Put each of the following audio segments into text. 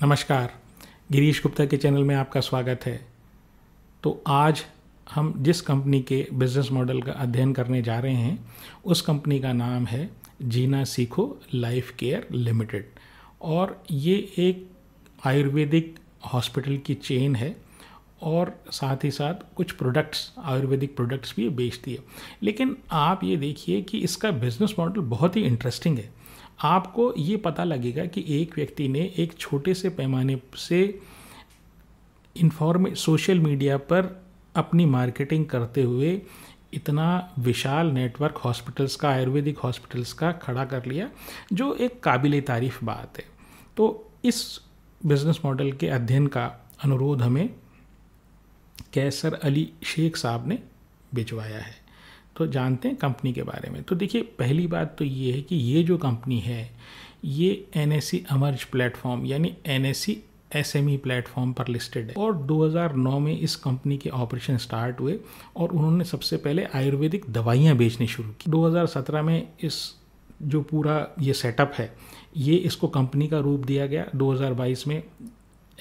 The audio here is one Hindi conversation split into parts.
नमस्कार, गिरीश गुप्ता के चैनल में आपका स्वागत है। तो आज हम जिस कंपनी के बिजनेस मॉडल का अध्ययन करने जा रहे हैं उस कंपनी का नाम है जीना सीखो लाइफ केयर लिमिटेड और ये एक आयुर्वेदिक हॉस्पिटल की चेन है और साथ ही साथ कुछ प्रोडक्ट्स आयुर्वेदिक प्रोडक्ट्स भी बेचती है। लेकिन आप ये देखिए कि इसका बिजनेस मॉडल बहुत ही इंटरेस्टिंग है। आपको ये पता लगेगा कि एक व्यक्ति ने एक छोटे से पैमाने से सोशल मीडिया पर अपनी मार्केटिंग करते हुए इतना विशाल नेटवर्क हॉस्पिटल्स का, आयुर्वेदिक हॉस्पिटल्स का खड़ा कर लिया, जो एक काबिल तारीफ बात है। तो इस बिजनेस मॉडल के अध्ययन का अनुरोध हमें कैसर अली शेख साहब ने भिजवाया है। तो जानते हैं कंपनी के बारे में। तो देखिए, पहली बात तो ये है कि ये जो कंपनी है ये NSE अमर्ज प्लेटफॉर्म यानी NSE SME प्लेटफॉर्म पर लिस्टेड है और 2009 में इस कंपनी के ऑपरेशन स्टार्ट हुए और उन्होंने सबसे पहले आयुर्वेदिक दवाइयाँ बेचनी शुरू की। 2017 में इस जो पूरा ये सेटअप है ये इसको कंपनी का रूप दिया गया। 2022 में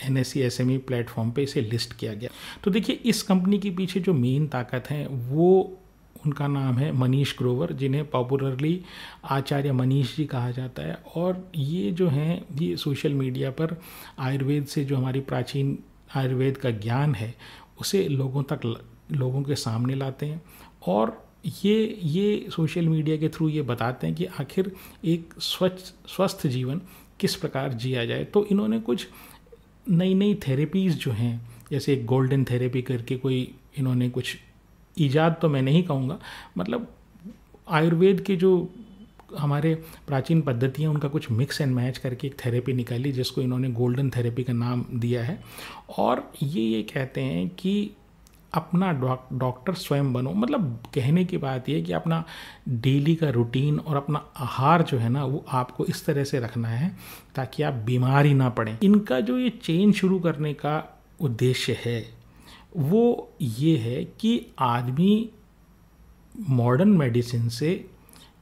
NSE SME प्लेटफॉर्म पे इसे लिस्ट किया गया। तो देखिए, इस कंपनी के पीछे जो मेन ताकत है वो उनका नाम है मनीष ग्रोवर, जिन्हें पॉपुलरली आचार्य मनीष जी कहा जाता है। और ये जो हैं ये सोशल मीडिया पर आयुर्वेद से जो हमारी प्राचीन आयुर्वेद का ज्ञान है उसे लोगों के सामने लाते हैं और ये सोशल मीडिया के थ्रू ये बताते हैं कि आखिर एक स्वस्थ जीवन किस प्रकार जिया जाए। तो इन्होंने कुछ नई थेरेपीज़ जो हैं, जैसे गोल्डन थेरेपी करके कोई इन्होंने कुछ ईजाद तो मैं नहीं कहूँगा, मतलब आयुर्वेद के जो हमारे प्राचीन पद्धतियाँ उनका कुछ मिक्स एंड मैच करके एक थेरेपी निकाली जिसको इन्होंने गोल्डन थेरेपी का नाम दिया है। और ये कहते हैं कि अपना डॉक्टर स्वयं बनो। मतलब कहने की बात ये है कि अपना डेली का रूटीन और अपना आहार जो है ना वो आपको इस तरह से रखना है ताकि आप बीमार ही ना पड़ें। इनका जो ये चेन शुरू करने का उद्देश्य है वो ये है कि आदमी मॉडर्न मेडिसिन से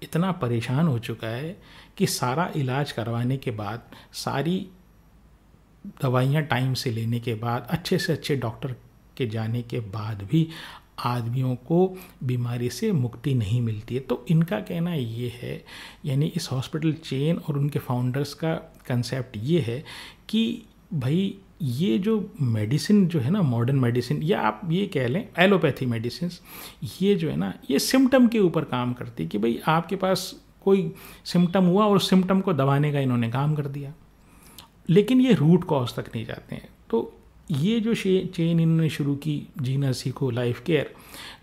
इतना परेशान हो चुका है कि सारा इलाज करवाने के बाद, सारी दवाइयाँ टाइम से लेने के बाद, अच्छे से अच्छे डॉक्टर के जाने के बाद भी आदमियों को बीमारी से मुक्ति नहीं मिलती है। तो इनका कहना ये है, यानी इस हॉस्पिटल चेन और उनके फाउंडर्स का कंसेप्ट ये है कि भाई ये जो मेडिसिन जो है ना, मॉडर्न मेडिसिन या आप ये कह लें एलोपैथी मेडिसिन, ये जो है ना ये सिम्टम के ऊपर काम करती है कि भाई आपके पास कोई सिम्टम हुआ और उस सिम्टम को दबाने का इन्होंने काम कर दिया, लेकिन ये रूट कॉज तक नहीं जाते हैं। तो ये जो चेन इन्होंने शुरू की, जीना सीखो लाइफ केयर,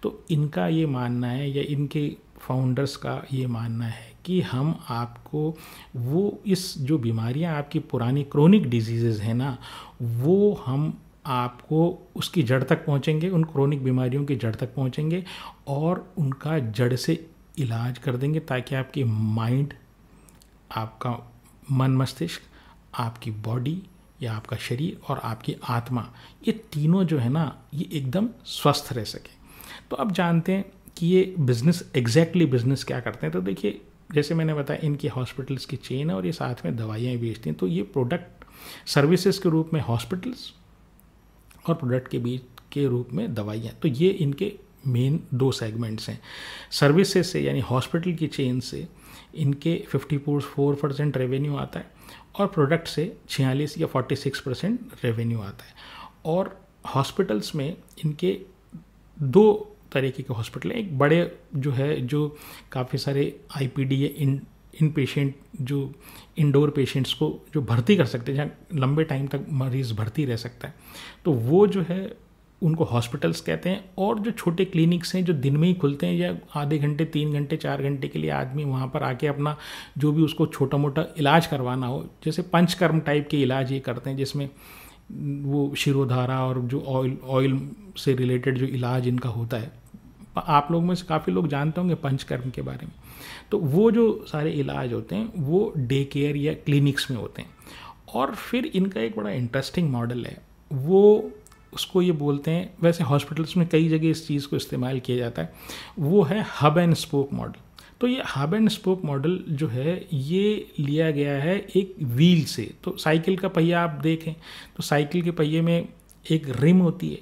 तो इनका ये मानना है या इनके फाउंडर्स का ये मानना है कि हम आपको वो इस जो बीमारियां आपकी पुरानी क्रोनिक डिजीज़ेज़ हैं ना, वो हम आपको उसकी जड़ तक पहुंचेंगे, उन क्रोनिक बीमारियों की जड़ तक पहुंचेंगे और उनका जड़ से इलाज कर देंगे ताकि आपकी माइंड, आपका मन मस्तिष्क, आपकी बॉडी या आपका शरीर और आपकी आत्मा, ये तीनों जो है ना ये एकदम स्वस्थ रह सके। तो अब जानते हैं कि ये एग्जैक्टली बिजनेस क्या करते हैं। तो देखिए, जैसे मैंने बताया इनकी हॉस्पिटल्स की चेन है और ये साथ में दवाइयाँ बेचती हैं। तो ये प्रोडक्ट सर्विसेज के रूप में हॉस्पिटल्स और प्रोडक्ट के बीच के रूप में दवाइयाँ, तो ये इनके मेन दो सेगमेंट्स हैं। सर्विसेज से यानी हॉस्पिटल की चेन से इनके 54% रेवेन्यू आता है और प्रोडक्ट से 46 या 46% रेवेन्यू आता है। और हॉस्पिटल्स में इनके दो तरीके के हॉस्पिटल हैं। एक बड़े जो है जो काफ़ी सारे IPD या इन पेशेंट जो इंडोर पेशेंट्स को जो भर्ती कर सकते हैं, जहाँ लंबे टाइम तक मरीज़ भर्ती रह सकता है, तो वो जो है उनको हॉस्पिटल्स कहते हैं। और जो छोटे क्लिनिक्स हैं जो दिन में ही खुलते हैं या आधे घंटे, 3 घंटे, 4 घंटे के लिए आदमी वहाँ पर आके अपना जो भी उसको छोटा मोटा इलाज करवाना हो, जैसे पंचकर्म टाइप के इलाज ये करते हैं जिसमें वो शिरोधारा और जो ऑयल से रिलेटेड जो इलाज इनका होता है, आप लोग में से काफ़ी लोग जानते होंगे पंचकर्म के बारे में। तो वो जो सारे इलाज होते हैं वो डे केयर या क्लिनिक्स में होते हैं। और फिर इनका एक बड़ा इंटरेस्टिंग मॉडल है, वो उसको ये बोलते हैं, वैसे हॉस्पिटल्स में कई जगह इस चीज़ को इस्तेमाल किया जाता है, वो है हब एंड स्पोक मॉडल। तो तो ये हब एंड स्पोक मॉडल जो है ये लिया गया है एक व्हील से। तो साइकिल का पहिया आप देखें तो साइकिल के पहिए में एक रिम होती है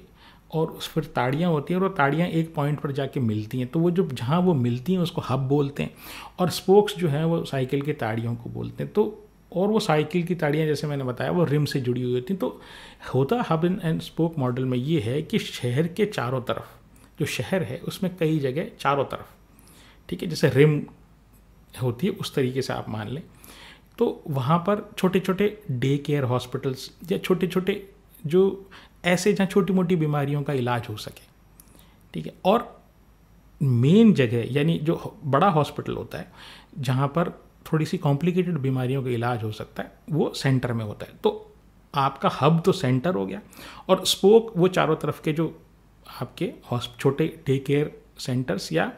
और फिर ताड़ियाँ होती हैं, और वो ताड़ियाँ एक पॉइंट पर जाके मिलती हैं, तो वो जो जहाँ वो मिलती हैं उसको हब बोलते हैं, और स्पोक्स जो हैं वो साइकिल के ताड़ियों को बोलते हैं। तो और वो साइकिल की ताड़ियाँ जैसे मैंने बताया वो रिम से जुड़ी हुई होती हैं। तो होता हब एंड स्पोक मॉडल में ये है कि शहर के चारों तरफ, जो शहर है उसमें कई जगह चारों तरफ, ठीक है, जैसे रिम होती है उस तरीके से आप मान लें, तो वहाँ पर छोटे छोटे डे केयर हॉस्पिटल्स या छोटे छोटे जो ऐसे जहाँ छोटी मोटी बीमारियों का इलाज हो सके, ठीक है। और मेन जगह यानी जो बड़ा हॉस्पिटल होता है जहाँ पर थोड़ी सी कॉम्प्लिकेटेड बीमारियों का इलाज हो सकता है वो सेंटर में होता है। तो आपका हब तो सेंटर हो गया, और स्पोक वो चारों तरफ के जो आपके छोटे डे केयर सेंटर्स या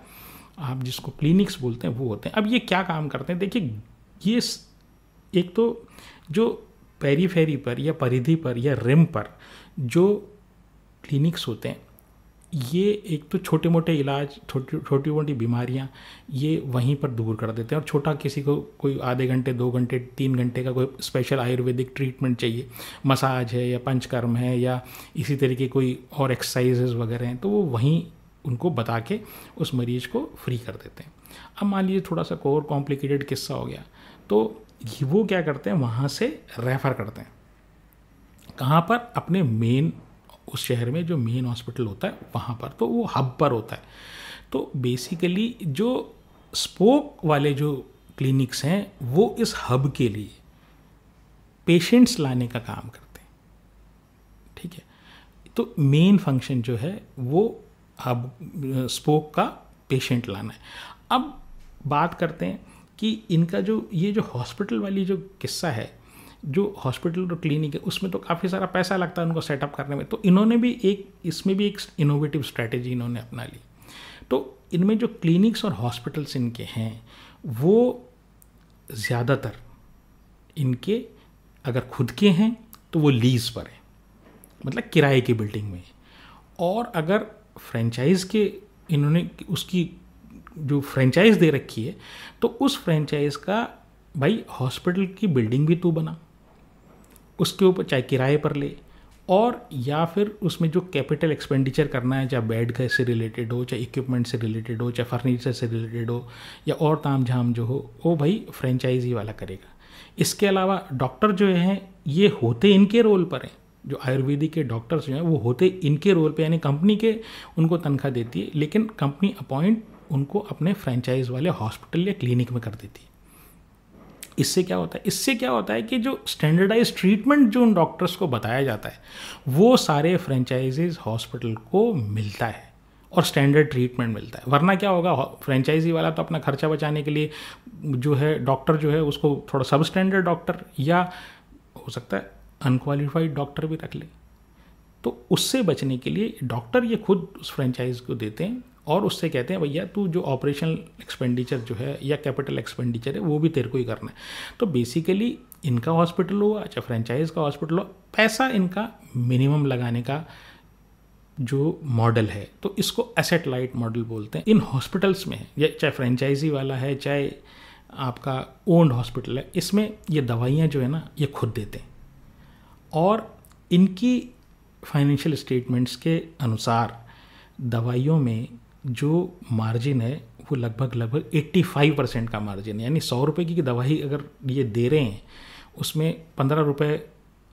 आप जिसको क्लिनिक्स बोलते हैं वो होते हैं। अब ये क्या काम करते हैं, देखिए ये एक तो जो पेरीफेरी पर या परिधि पर या रिम पर जो क्लिनिक्स होते हैं ये एक तो छोटे मोटे इलाज, छोटी मोटी बीमारियां ये वहीं पर दूर कर देते हैं, और छोटा किसी को कोई आधे घंटे 2 घंटे 3 घंटे का कोई स्पेशल आयुर्वेदिक ट्रीटमेंट चाहिए, मसाज है या पंचकर्म है या इसी तरीके कोई और एक्सरसाइजेज वगैरह हैं, तो वो वहीं उनको बता के उस मरीज को फ्री कर देते हैं। अब मान लीजिए थोड़ा सा और कॉम्प्लिकेटेड किस्सा हो गया, तो वो क्या करते हैं वहाँ से रेफ़र करते हैं कहाँ पर, अपने मेन उस शहर में जो मेन हॉस्पिटल होता है वहाँ पर, तो वो हब पर होता है। तो बेसिकली जो स्पोक वाले जो क्लिनिक्स हैं वो इस हब के लिए पेशेंट्स लाने का काम करते हैं, ठीक है। तो मेन फंक्शन जो है वो हब स्पोक का पेशेंट लाना है। अब बात करते हैं कि इनका जो ये जो हॉस्पिटल वाली जो किस्सा है, जो हॉस्पिटल और क्लिनिक है उसमें तो काफ़ी सारा पैसा लगता है उनको सेटअप करने में, तो इन्होंने भी इसमें भी एक इनोवेटिव स्ट्रैटेजी इन्होंने अपना ली। तो इनमें जो क्लिनिक्स और हॉस्पिटल्स इनके हैं वो ज़्यादातर इनके अगर खुद के हैं तो वो लीज पर है, मतलब किराए की बिल्डिंग में, और अगर फ्रेंचाइज़ के इन्होंने उसकी जो फ्रेंचाइज़ दे रखी है तो उस फ्रेंचाइज़ का भाई हॉस्पिटल की बिल्डिंग भी तू बना, उसके ऊपर चाहे किराए पर ले, और या फिर उसमें जो कैपिटल एक्सपेंडिचर करना है, चाहे बेड का से रिलेटेड हो, चाहे इक्विपमेंट से रिलेटेड हो, चाहे फर्नीचर से रिलेटेड हो, या और ताम झाम जो हो वो भाई फ्रेंचाइजी वाला करेगा। इसके अलावा डॉक्टर जो हैं ये होते इनके रोल पर हैं, जो आयुर्वेदिक के डॉक्टर्स जो हैं वो होते इनके रोल पे, यानी कंपनी के उनको तनख्वाह देती है, लेकिन कंपनी अपॉइंट उनको अपने फ्रेंचाइज वाले हॉस्पिटल या क्लिनिक में कर देती है। इससे क्या होता है, इससे क्या होता है कि जो स्टैंडर्डाइज ट्रीटमेंट जो उन डॉक्टर्स को बताया जाता है वो सारे फ्रेंचाइजीज हॉस्पिटल को मिलता है और स्टैंडर्ड ट्रीटमेंट मिलता है। वरना क्या होगा, फ्रेंचाइजी वाला तो अपना खर्चा बचाने के लिए जो है डॉक्टर जो है उसको थोड़ा सब स्टैंडर्ड डॉक्टर या हो सकता है अनक्वालिफाइड डॉक्टर भी रख ले, तो उससे बचने के लिए डॉक्टर ये खुद उस फ्रेंचाइज को देते हैं और उससे कहते हैं भैया तू जो ऑपरेशनल एक्सपेंडिचर जो है या कैपिटल एक्सपेंडिचर है वो भी तेरे को ही करना है। तो बेसिकली इनका हॉस्पिटल हुआ चाहे फ्रेंचाइज का हॉस्पिटल हो, पैसा इनका मिनिमम लगाने का जो मॉडल है तो इसको एसेट लाइट मॉडल बोलते हैं। इन हॉस्पिटल्स में या चाहे फ्रेंचाइजी वाला है चाहे आपका ओन्ड हॉस्पिटल है, इसमें ये दवाइयाँ जो है ना ये खुद देते हैं और इनकी फाइनेंशियल स्टेटमेंट्स के अनुसार दवाइयों में जो मार्जिन है वो लगभग 85% का मार्जिन है। यानी 100 रुपये की दवाई अगर ये दे रहे हैं उसमें 15 रुपये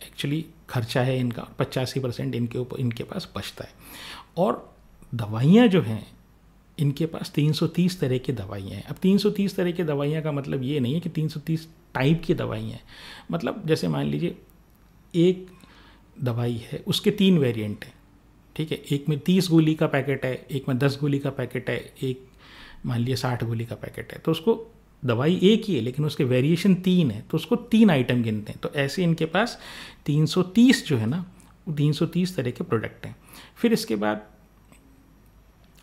एक्चुअली खर्चा है इनका, 85% इनके पास बचता है। और दवाइयाँ जो हैं इनके पास 330 तरह की दवाइयाँ हैं। अब 330 तरह की दवाइयाँ का मतलब ये नहीं है कि 330 टाइप की दवाइयाँ हैं, मतलब जैसे मान लीजिए एक दवाई है उसके 3 वेरिएंट हैं, ठीक है, एक में 30 गोली का पैकेट है, एक में 10 गोली का पैकेट है, एक मान लिया 60 गोली का पैकेट है, तो उसको दवाई एक ही है लेकिन उसके वेरिएशन 3 है तो उसको 3 आइटम गिनते हैं। तो ऐसे इनके पास 330 जो है ना 330 तरह के प्रोडक्ट हैं। फिर इसके बाद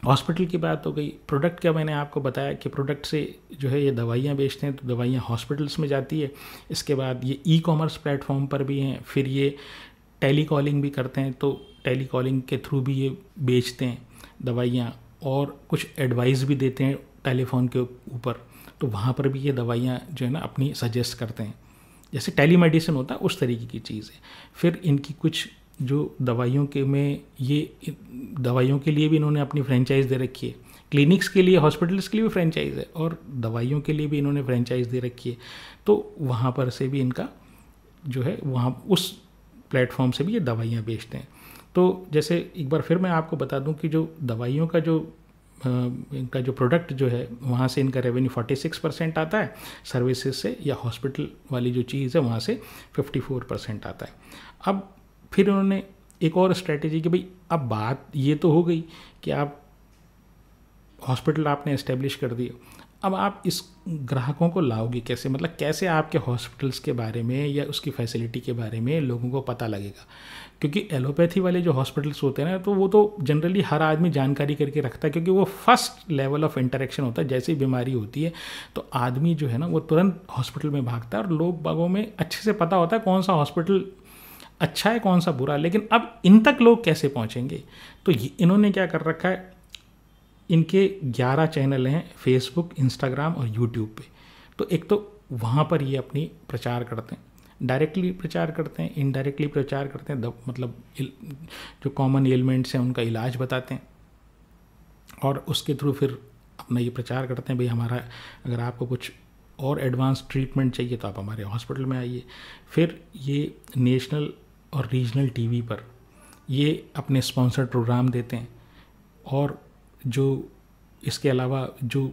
हॉस्पिटल की बात हो गई। प्रोडक्ट का मैंने आपको बताया कि प्रोडक्ट से जो है ये दवाइयाँ बेचते हैं तो दवाइयाँ हॉस्पिटल्स में जाती है। इसके बाद ये ई कॉमर्स प्लेटफॉर्म पर भी हैं, फिर ये टेली कॉलिंग भी करते हैं तो टेली कॉलिंग के थ्रू भी ये बेचते हैं दवाइयाँ और कुछ एडवाइस भी देते हैं टेलीफोन के ऊपर, तो वहाँ पर भी ये दवाइयाँ जो है ना अपनी सजेस्ट करते हैं, जैसे टेलीमेडिसिन होता है उस तरीके की चीज़ है। फिर इनकी कुछ जो दवाइयों के में ये दवाइयों के लिए भी इन्होंने अपनी फ्रेंचाइज दे रखी है, क्लिनिक्स के लिए, हॉस्पिटल्स के लिए भी फ्रेंचाइज है और दवाइयों के लिए भी इन्होंने फ्रेंचाइज दे रखी है। तो वहाँ पर से भी इनका जो है वहाँ उस प्लेटफॉर्म से भी ये दवाइयाँ बेचते हैं। तो जैसे एक बार फिर मैं आपको बता दूं कि जो दवाइयों का जो इनका जो प्रोडक्ट जो है वहाँ से इनका रेवेन्यू 46% आता है, सर्विसेज से या हॉस्पिटल वाली जो चीज़ है वहाँ से 54% आता है। अब फिर उन्होंने एक और स्ट्रेटेजी कि भाई अब बात ये तो हो गई कि आप हॉस्पिटल आपने इस्टेब्लिश कर दिए, अब आप इस ग्राहकों को लाओगे कैसे, मतलब कैसे आपके हॉस्पिटल्स के बारे में या उसकी फैसिलिटी के बारे में लोगों को पता लगेगा। क्योंकि एलोपैथी वाले जो हॉस्पिटल्स होते हैं ना, तो वो तो जनरली हर आदमी जानकारी करके रखता है, क्योंकि वो फर्स्ट लेवल ऑफ इंटरेक्शन होता है। जैसे ही बीमारी होती है तो आदमी जो है ना वो तुरंत हॉस्पिटल में भागता है और लोग बागों में अच्छे से पता होता है कौन सा हॉस्पिटल अच्छा है कौन सा बुरा। लेकिन अब इन तक लोग कैसे पहुँचेंगे, तो इन्होंने क्या कर रखा है, इनके 11 चैनल हैं फेसबुक, इंस्टाग्राम और यूट्यूब पे। तो एक तो वहाँ पर ये अपनी प्रचार करते हैं, डायरेक्टली प्रचार करते हैं, इनडायरेक्टली प्रचार करते हैं, मतलब जो कॉमन एलिमेंट्स हैं उनका इलाज बताते हैं और उसके थ्रू फिर अपना ये प्रचार करते हैं भाई हमारा, अगर आपको कुछ और एडवांस ट्रीटमेंट चाहिए तो आप हमारे हॉस्पिटल में आइए। फिर ये नेशनल और रीजनल टीवी पर ये अपने स्पॉन्सर्ड प्रोग्राम देते हैं और जो इसके अलावा जो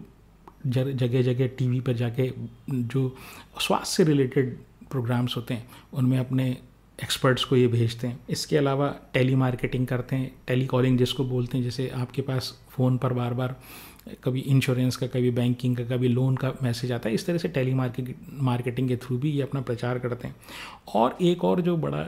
जगह जगह टीवी पर जाके जो स्वास्थ्य से रिलेटेड प्रोग्राम्स होते हैं उनमें अपने एक्सपर्ट्स को ये भेजते हैं। इसके अलावा टेली मार्केटिंग करते हैं, टेली कॉलिंग जिसको बोलते हैं, जैसे आपके पास फ़ोन पर बार बार कभी इंश्योरेंस का, कभी बैंकिंग का, कभी लोन का मैसेज आता है। इस तरह से टेली मार्केटिंग के थ्रू भी ये अपना प्रचार करते हैं। और एक और जो बड़ा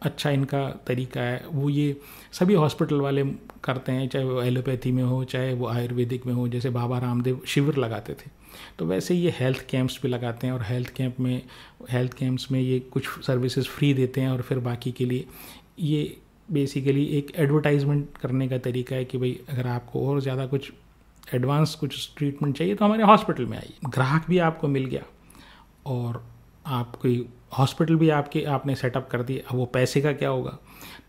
अच्छा इनका तरीका है वो ये सभी हॉस्पिटल वाले करते हैं, चाहे वो एलोपैथी में हो चाहे वो आयुर्वेदिक में हो। जैसे बाबा रामदेव शिविर लगाते थे, तो वैसे ये हेल्थ कैंप्स भी लगाते हैं और हेल्थ कैंप्स में ये कुछ सर्विसेज फ्री देते हैं और फिर बाकी के लिए ये बेसिकली एक एडवर्टाइजमेंट करने का तरीका है कि भाई अगर आपको और ज़्यादा कुछ एडवांस कुछ ट्रीटमेंट चाहिए तो हमारे हॉस्पिटल में आइए। ग्राहक भी आपको मिल गया और आप कोई हॉस्पिटल भी आपने सेटअप कर दिया। अब वो पैसे का क्या होगा,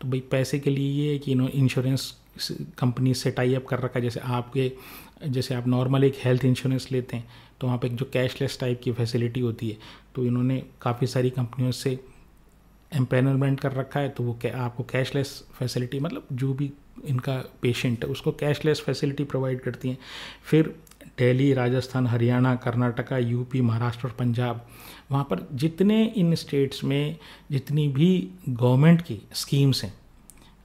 तो भाई पैसे के लिए ये है कि इंश्योरेंस कंपनी से टाई अप कर रखा है। जैसे आप नॉर्मल एक हेल्थ इंश्योरेंस लेते हैं तो वहाँ पे एक जो कैशलेस टाइप की फैसिलिटी होती है, तो इन्होंने काफ़ी सारी कंपनियों से एम्पैनलमेंट कर रखा है। तो वो आपको कैशलेस फैसिलिटी, मतलब जो भी इनका पेशेंट है उसको कैशलेस फैसिलिटी प्रोवाइड करती हैं। फिर दिल्ली, राजस्थान, हरियाणा, कर्नाटका, यूपी, महाराष्ट्र और पंजाब, वहाँ पर जितने इन स्टेट्स में जितनी भी गवर्नमेंट की स्कीम्स हैं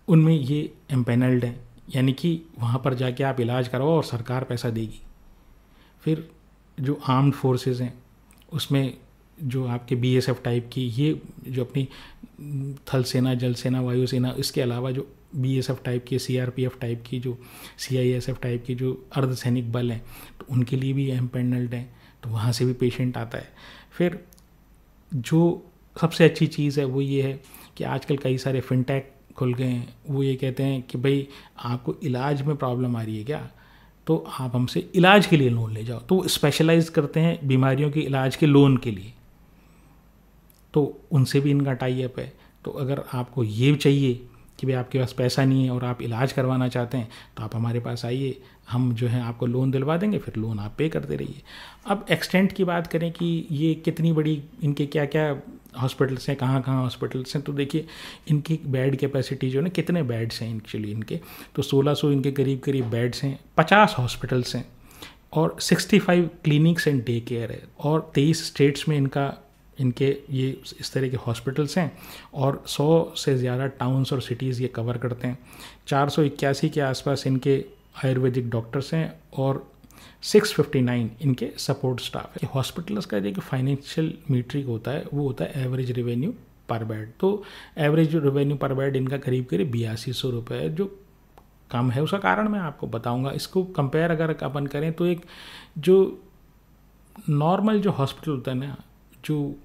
उनमें ये एम्पैनल्ड हैं, यानी कि वहाँ पर जाके आप इलाज करवाओ और सरकार पैसा देगी। फिर जो आर्म्ड फोर्सेस हैं उसमें जो आपके बीएसएफ टाइप की, ये जो अपनी थल सेना, जल सेना, वायुसेना, इसके अलावा जो बीएसएफ टाइप की, सीआरपीएफ टाइप की, जो सीआईएसएफ टाइप की जो अर्धसैनिक बल हैं, तो उनके लिए भी एम्पैनल्ड हैं, तो वहाँ से भी पेशेंट आता है। फिर जो सबसे अच्छी चीज़ है वो ये है कि आजकल कई सारे फिनटेक खुल गए हैं। वो ये कहते हैं कि भाई आपको इलाज में प्रॉब्लम आ रही है क्या, तो आप हमसे इलाज के लिए लोन ले जाओ। तो वो स्पेशलाइज करते हैं बीमारियों के इलाज के लोन के लिए, तो उनसे भी इनका टाई अप है। तो अगर आपको ये चाहिए कि भाई आपके पास पैसा नहीं है और आप इलाज करवाना चाहते हैं तो आप हमारे पास आइए, हम जो है आपको लोन दिलवा देंगे, फिर लोन आप पे करते रहिए। अब एक्सटेंट की बात करें कि ये कितनी बड़ी, इनके क्या क्या हॉस्पिटल्स हैं, कहाँ कहाँ हॉस्पिटल्स हैं, तो देखिए इनकी बेड कैपेसिटी जो है ना, कितने बेड्स हैं एक्चुअली इनके, तो 1600 इनके करीब करीब बेड्स हैं, 50 हॉस्पिटल्स हैं और 65 क्लिनिक्स एंड डे केयर है और 23 स्टेट्स में इनके ये इस तरह के हॉस्पिटल्स हैं और 100 से ज़्यादा टाउन्स और सिटीज़ ये कवर करते हैं। 481 के आसपास इनके आयुर्वेदिक डॉक्टर्स हैं और 659 इनके सपोर्ट स्टाफ है। हॉस्पिटल्स का जो फाइनेंशियल मीट्रिक होता है वो होता है एवरेज रेवेन्यू पर बेड। तो एवरेज रेवेन्यू पर बेड इनका करीब करीब 8200 रुपये है, जो कम है। उसका कारण मैं आपको बताऊंगा। इसको कंपेयर अगर अपन करें तो एक जो नॉर्मल जो हॉस्पिटल होता है ना, जो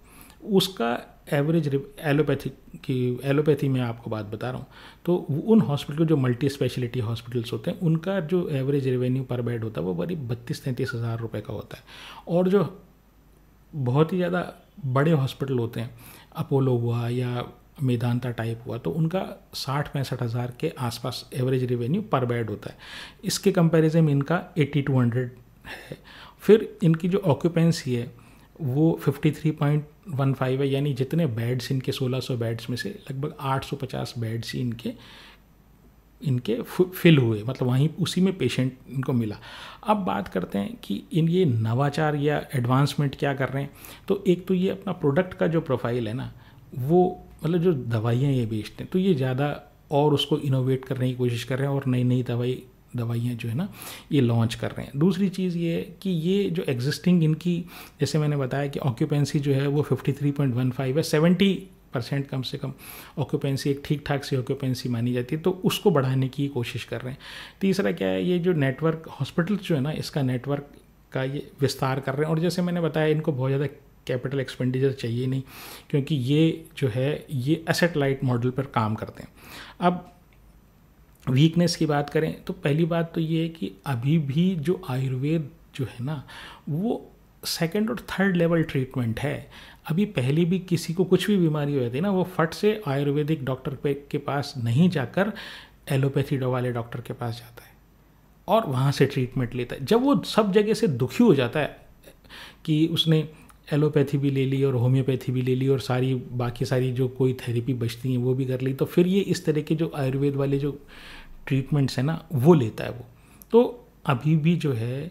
उसका एवरेज एलोपैथी में आपको बात बता रहा हूँ, तो उन हॉस्पिटल जो मल्टी स्पेशलिटी हॉस्पिटल्स होते हैं उनका जो एवरेज रेवेन्यू पर बेड होता है वो करीब 32-33 हज़ार रुपये का होता है। और जो बहुत ही ज़्यादा बड़े हॉस्पिटल होते हैं, अपोलो हुआ या मेदांता टाइप हुआ, तो उनका 60-65 हज़ार के आसपास एवरेज रेवेन्यू पर बेड होता है। इसके कंपैरिजन में इनका 80-100 है। फिर इनकी जो ऑक्यूपेंसी है वो 53.15 है, यानी जितने बेड्स इनके 1600 बेड्स में से लगभग 850 बेड्स ही इनके फिल हुए, मतलब वहीं उसी में पेशेंट इनको मिला। अब बात करते हैं कि ये नवाचार या एडवांसमेंट क्या कर रहे हैं। तो एक तो ये अपना प्रोडक्ट का जो प्रोफाइल है ना, वो मतलब जो दवाइयाँ ये बेचते हैं तो ये ज़्यादा और उसको इनोवेट करने की कोशिश कर रहे हैं और नई नई दवाइयाँ जो है ना ये लॉन्च कर रहे हैं। दूसरी चीज़ ये है कि ये जो एग्जिस्टिंग इनकी, जैसे मैंने बताया कि ऑक्यूपेंसी जो है वो 53.15 है, 70% कम से कम ऑक्यूपेंसी, एक ठीक ठाक सी ऑक्यूपेंसी मानी जाती है, तो उसको बढ़ाने की कोशिश कर रहे हैं। तीसरा क्या है, ये जो नेटवर्क हॉस्पिटल जो है ना, इसका नेटवर्क का ये विस्तार कर रहे हैं। और जैसे मैंने बताया इनको बहुत ज़्यादा कैपिटल एक्सपेंडिचर चाहिए नहीं, क्योंकि ये जो है ये एसेट लाइट मॉडल पर काम करते हैं। अब वीकनेस की बात करें तो पहली बात तो ये है कि अभी भी जो आयुर्वेद जो है ना वो सेकंड और थर्ड लेवल ट्रीटमेंट है। अभी पहले भी किसी को कुछ भी बीमारी हो जाती है ना, वो फट से आयुर्वेदिक डॉक्टर के पास नहीं जाकर एलोपैथी वाले डॉक्टर के पास जाता है और वहाँ से ट्रीटमेंट लेता है। जब वो सब जगह से दुखी हो जाता है कि उसने एलोपैथी भी ले ली और होम्योपैथी भी ले ली और बाकी सारी जो कोई थेरेपी बचती हैं वो भी कर ली, तो फिर ये इस तरह के जो आयुर्वेद वाले जो ट्रीटमेंट्स हैं ना वो लेता है वो। तो अभी भी जो है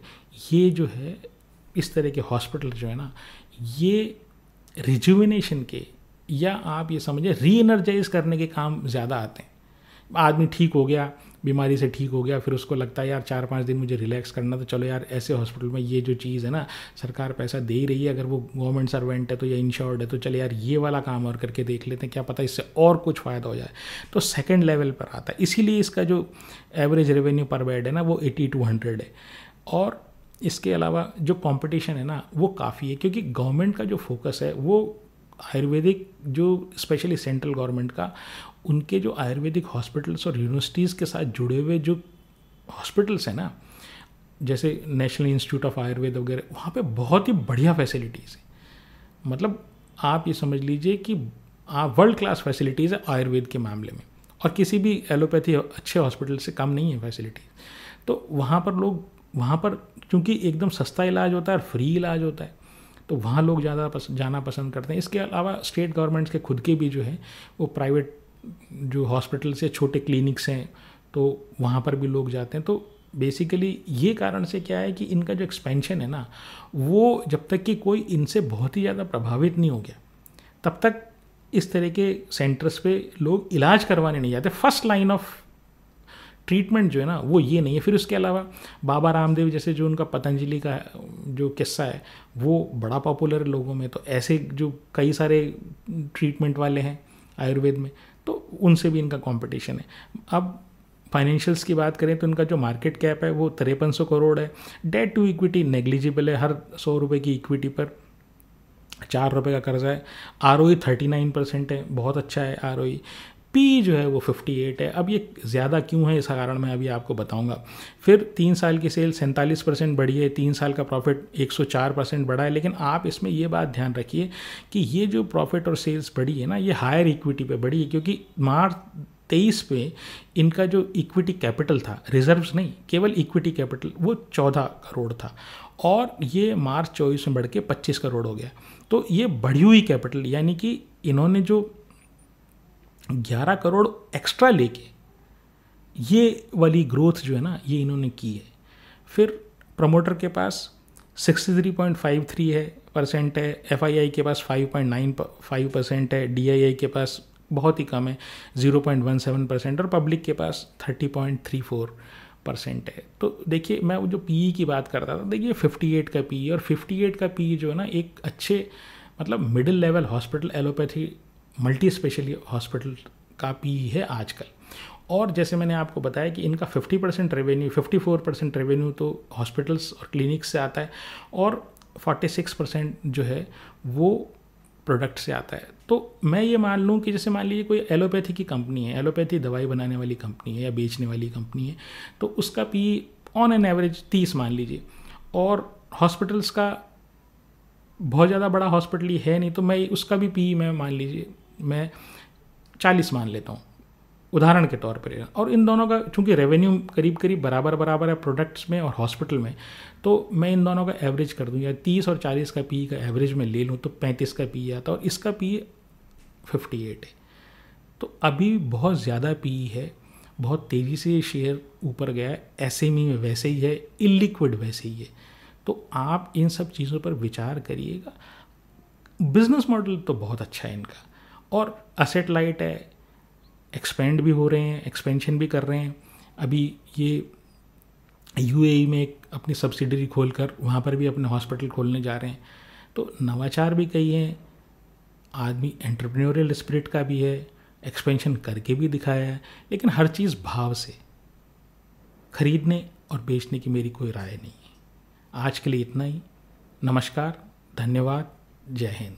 ये जो है इस तरह के हॉस्पिटल जो है ना ये रिजुविनेशन के, या आप ये समझिए री एनर्जाइज करने के काम ज़्यादा आते हैं। आदमी ठीक हो गया, बीमारी से ठीक हो गया, फिर उसको लगता है यार 4-5 दिन मुझे रिलैक्स करना, तो चलो यार ऐसे हॉस्पिटल में ये जो चीज़ है ना सरकार पैसा दे ही रही है, अगर वो गवर्नमेंट सर्वेंट है तो या इंश्योर्ड है तो चले यार ये वाला काम और करके देख लेते हैं, क्या पता इससे और कुछ फ़ायदा हो जाए। तो सेकंड लेवल पर आता है, इसीलिए इसका जो एवरेज रेवेन्यू पर बेड है ना वो 80-100 है। और इसके अलावा जो कंपटीशन है ना वो काफ़ी है, क्योंकि गवर्नमेंट का जो फोकस है वो आयुर्वेदिक, जो स्पेशली सेंट्रल गवर्नमेंट का, उनके जो आयुर्वेदिक हॉस्पिटल्स और यूनिवर्सिटीज़ के साथ जुड़े हुए जो हॉस्पिटल्स हैं ना, जैसे नेशनल इंस्टीट्यूट ऑफ आयुर्वेद वगैरह, वहाँ पे बहुत ही बढ़िया फैसिलिटीज़ है। मतलब आप ये समझ लीजिए कि आप वर्ल्ड क्लास फैसिलिटीज़ है आयुर्वेद के मामले में, और किसी भी एलोपैथी अच्छे हॉस्पिटल से कम नहीं है फैसिलिटीज़। तो वहाँ पर लोग, वहाँ पर क्योंकि एकदम सस्ता इलाज होता है और फ्री इलाज होता है, तो वहाँ लोग ज़्यादा जाना पसंद करते हैं। इसके अलावा स्टेट गवर्नमेंट्स के खुद के भी जो है वो प्राइवेट जो हॉस्पिटल से छोटे क्लिनिक्स हैं तो वहाँ पर भी लोग जाते हैं। तो बेसिकली ये कारण से क्या है कि इनका जो एक्सपेंशन है ना वो जब तक कि कोई इनसे बहुत ही ज़्यादा प्रभावित नहीं हो गया तब तक इस तरह के सेंटर्स पे लोग इलाज करवाने नहीं जाते। फर्स्ट लाइन ऑफ ट्रीटमेंट जो है ना वो ये नहीं है। फिर उसके अलावा बाबा रामदेव जैसे जो उनका पतंजलि का जो किस्सा है वो बड़ा पॉपुलर है लोगों में, तो ऐसे जो कई सारे ट्रीटमेंट वाले हैं आयुर्वेद में, तो उनसे भी इनका कंपटीशन है। अब फाइनेंशियल्स की बात करें तो इनका जो मार्केट कैप है वो 5300 करोड़ है। डेट टू इक्विटी नेग्लिजिबल है, हर 100 रुपये की इक्विटी पर 4 रुपये का कर्जा है। ROE 39% है, बहुत अच्छा है ROE। पी जो है वो 58 है। अब ये ज़्यादा क्यों है इसका कारण मैं अभी आपको बताऊंगा। फिर 3 साल की सेल 47% बढ़ी है, 3 साल का प्रॉफिट 104% बढ़ा है। लेकिन आप इसमें ये बात ध्यान रखिए कि ये जो प्रॉफिट और सेल्स बढ़ी है ना ये हायर इक्विटी पे बढ़ी है, क्योंकि मार्च 23 पे इनका जो इक्विटी कैपिटल था, रिजर्व्स नहीं केवल इक्विटी कैपिटल, वो 14 करोड़ था और ये मार्च 24 में बढ़ के 25 करोड़ हो गया। तो ये बढ़ी हुई कैपिटल, यानी कि इन्होंने जो 11 करोड़ एक्स्ट्रा लेके ये वाली ग्रोथ जो है ना ये इन्होंने की है। फिर प्रमोटर के पास 63.53 है परसेंट है, FII के पास 5.95% है, DII के पास बहुत ही कम है 0.17% और पब्लिक के पास 30.34% है। तो देखिए मैं वो जो PE की बात करता था, देखिए 58 का PE, और 58 का PE जो है ना एक अच्छे मतलब middle level hospital allopathy multi specially hospital का PE है आजकल। और जैसे मैंने आपको बताया कि इनका 50% रेवेन्यू, 54% रेवेन्यू तो हॉस्पिटल्स और क्लिनिक्स से आता है और 46% जो है वो प्रोडक्ट से आता है। तो मैं ये मान लूँ कि जैसे मान लीजिए कोई एलोपैथी की कंपनी है, एलोपैथी दवाई बनाने वाली कंपनी है या बेचने वाली कंपनी है, तो उसका पी ऑन एन एवरेज 30 मान लीजिए, और हॉस्पिटल्स का बहुत ज़्यादा बड़ा हॉस्पिटल ही है नहीं, तो मैं उसका भी पी मैं मान लीजिए मैं 40 मान लेता हूँ उदाहरण के तौर पर। और इन दोनों का चूंकि रेवेन्यू करीब करीब बराबर बराबर है प्रोडक्ट्स में और हॉस्पिटल में, तो मैं इन दोनों का एवरेज कर दूँ, या 30 और 40 का पी का एवरेज में ले लूँ तो 35 का पी आता है, और इसका पी 58 है। तो अभी बहुत ज़्यादा पी है, बहुत तेज़ी से शेयर ऊपर गया है, एसएमई में वैसे ही है, इलिक्विड वैसे ही है। तो आप इन सब चीज़ों पर विचार करिएगा। बिजनेस मॉडल तो बहुत अच्छा है इनका, और असेट लाइट है, एक्सपेंड भी हो रहे हैं, एक्सपेंशन भी कर रहे हैं। अभी ये यूएई में एक अपनी सब्सिडरी खोलकर वहाँ पर भी अपने हॉस्पिटल खोलने जा रहे हैं। तो नवाचार भी कई हैं, आदमी एंटरप्रेन्योरियल स्पिरिट का भी है, एक्सपेंशन करके भी दिखाया है, लेकिन हर चीज़ भाव से। खरीदने और बेचने की मेरी कोई राय नहीं है। आज के लिए इतना ही। नमस्कार, धन्यवाद, जय हिंद।